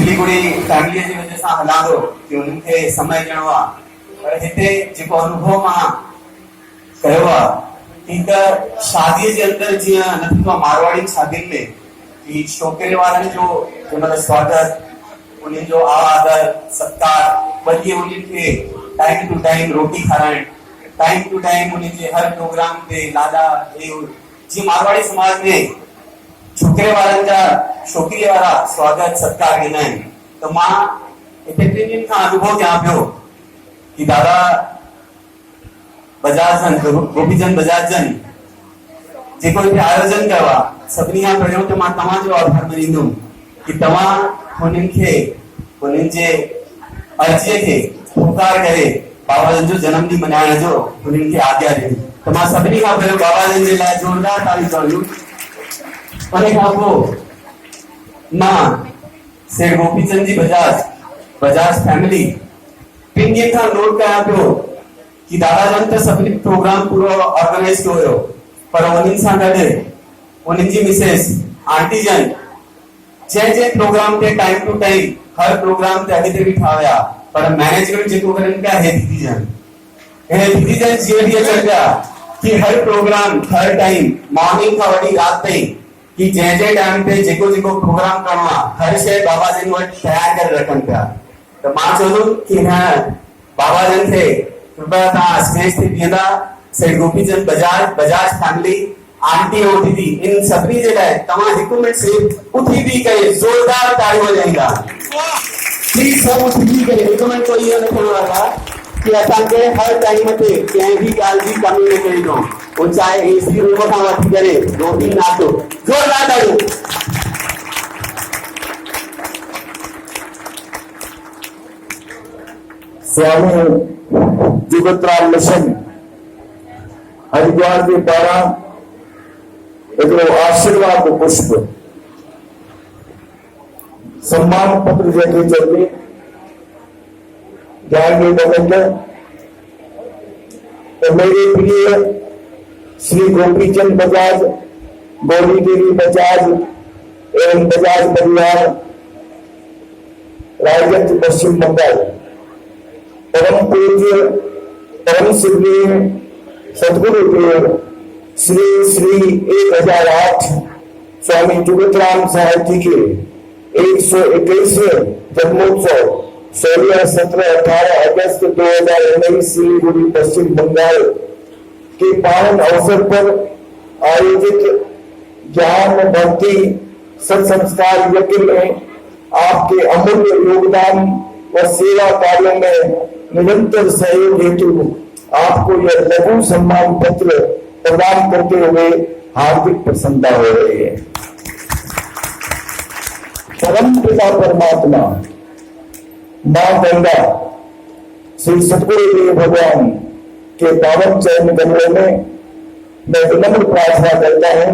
Siliguri family जी वजह से हला दो कि उनके समय ॾियणो आहे पर हिते जेको अनुभव मां कयो आहे ठीक शादीअ जे अंदरि जीअं न थींदो आहे मारवाड़ी शादियुनि में कि छोकिरे वारनि जो मतलब स्वागत उन्हनि जो आदर सत्कार बल्कि उन्हनि खे टाइम टू टाइम रोटी खाराइण टाइम टू टाइम उन्हनि जे हर प्रोग्राम ते लाॾा जीअं मारवाड़ी समाज में छोकिरे वारनि जा छोकिरीअ वारा स्वागत सत्कार ॾींदा आहिनि त मां हिते 3 ॾींहंनि खां अनुभव कयां पियो कि दादा बजाज गोपीचंद बजाज जन जेको हिते आयोजन कयो आहे सभिनी खां पहिरियों त मां तव्हांजो आभार मञींदुमि कि तव्हां हुननि खे हुननि जे अर्जीअ खे पुकार करे बाबाजन जो जन्मॾींहुं मल्हाइण जो हुननि खे आज्ञा ॾिनी त मां सभिनी खां पहिरियों बाबाजन जे लाइ ज़ोरदार तालियूं कयूं। उन खां पोइ मां सेठ गोपीचंद जी बजाज फैमिली 3 ॾींहंनि खां नोट कयां पियो कि दादा जन त सभिनी प्रोग्राम पूरो ऑर्गेनाइज कयो हुयो पर उन्हनि सां गॾु उन्हनि जी मिसेस आंटी जन जंहिं प्रोग्राम ते टाइम टू टाइम हर प्रोग्राम ते अॻिते बीठा हुया पर मैनेजमेंट जेको करनि पिया हे दीदी जन जीअं बि अचनि पिया कि हर प्रोग्राम हर टाइम मॉर्निंग खां वठी राति ताईं कि जंहिं टाइम ते जेको प्रोग्राम करणो आहे हर शइ बाबा जन वटि तयार करे रखनि पिया त मां चवंदुमि कि न बाबा जन खे कृपया तव्हां स्टेज ते बीहंदा सेठ गोपीचंद बजाज फैमिली आंटी और दीदी इन सभिनी जे लाइ तव्हां हिकु मिनट सिर्फ़ उथी बि करे ज़ोरदार ताड़ियूं वॼाईंदा प्लीज़ सब उथी बि करे हिकु मिनट कोई इहो न थियणो आहे कि असांखे हर टाइम ते कंहिं बि ॻाल्हि जी कमी न करिणो वो चाहे एसी रूम खां वठी करे रोटी नाश्तो ज़ोरदार ताड़ियूं। स्वामी जुगतराम मिशन हरिद्वार के पारा हिकिड़ो आशीर्वाद पुष्प सम्मान पत्र जंहिंखे चइबे ध्यान में रखंदे तो मेरे प्रिय श्री गोपीचंद बजाज गौरी देवी बजाज एवं बजाज परिवार रायगंज पश्चिम बंगाल परम पूज्य परम सिद्धि सदगुरुदेव श्री श्री 1008 स्वामी जुगतराम साहब जी के 121वें जन्मोत्सव 16, 17, 18 अगस्त 2019 सिलीगुड़ी पश्चिम बंगाल के पावन अवसर पर आयोजित ज्ञान भक्ति सत्संस्कार यज्ञ में आपके अमूल्य योगदान व सेवा कार्यों में निरंतर सहयोग हेतु आपको यह लघु सम्मान पत्र प्रदान करते हुए हार्दिक प्रसन्नता हो रही है। परम पिता परमात्मा मां गंगा श्री सतगुरुदेव भगवान के पावन चरण कमलों में मैं विनम्र प्रार्थना करता हूं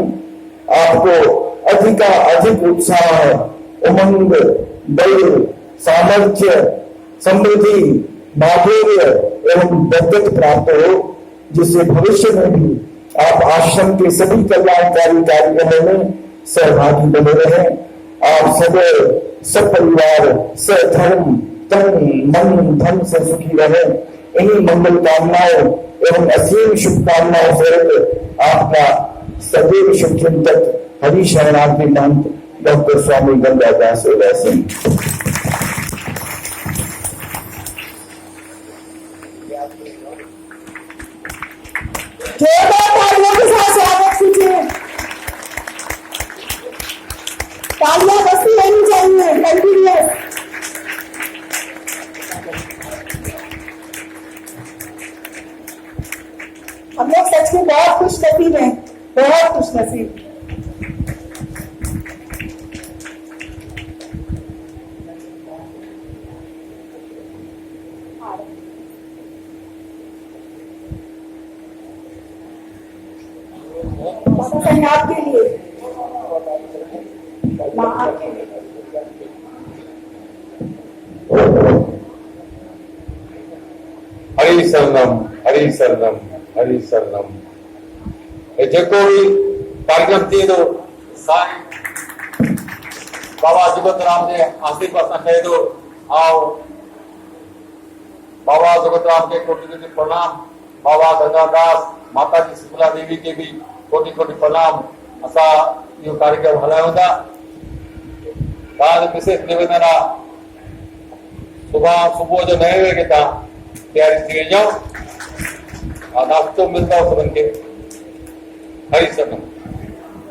आपको अधिक उत्साह उमंग बल सामर्थ्य समृद्धि माधुर्य एवं बरकत प्राप्त हो जिससे भविष्य में भी आप आश्रम के सभी कल्याणकारी कार्यक्रमों में सहभागी बने रहे। आप सदैव सपरिवार सधर्म तन मन धन से सुखी रहे। इन्हीं मंगल कामनाओं एवं असीम शुभकामनाओं सहित आपका सदैव शुभचिंतक हरि शरणार्थी महंत डॉक्टर स्वामी गंगादास उदय सिंह। तालियों के साथ स्वागत कीजिए। तालियां बसती रहनी चाहिए कंटिन्यूअस। हम लोग सच में बहुत खुश नसीब हैं, बहुत खुश नसीब। आपके लिए हरि शरणम हरि शरणम हरि शरणम। जेको भी कार्यक्रम थी तो बाबा जगत राम जे आशीर्वाद सां कहे थो आओ बाबा जगत राम के कोटि कोटि प्रणाम, बाबा गंगादास माता जी शीतला देवी के भी कोटि कोटि प्रणाम। असां इहो कार्यक्रम हलायूं था। तव्हांजो विशेष निवेदन आहे सुबुह जो 9 वगे तव्हां तयारी थी वञो। नाश्तो मिलंदव सभिनि खे। हरी सघनि।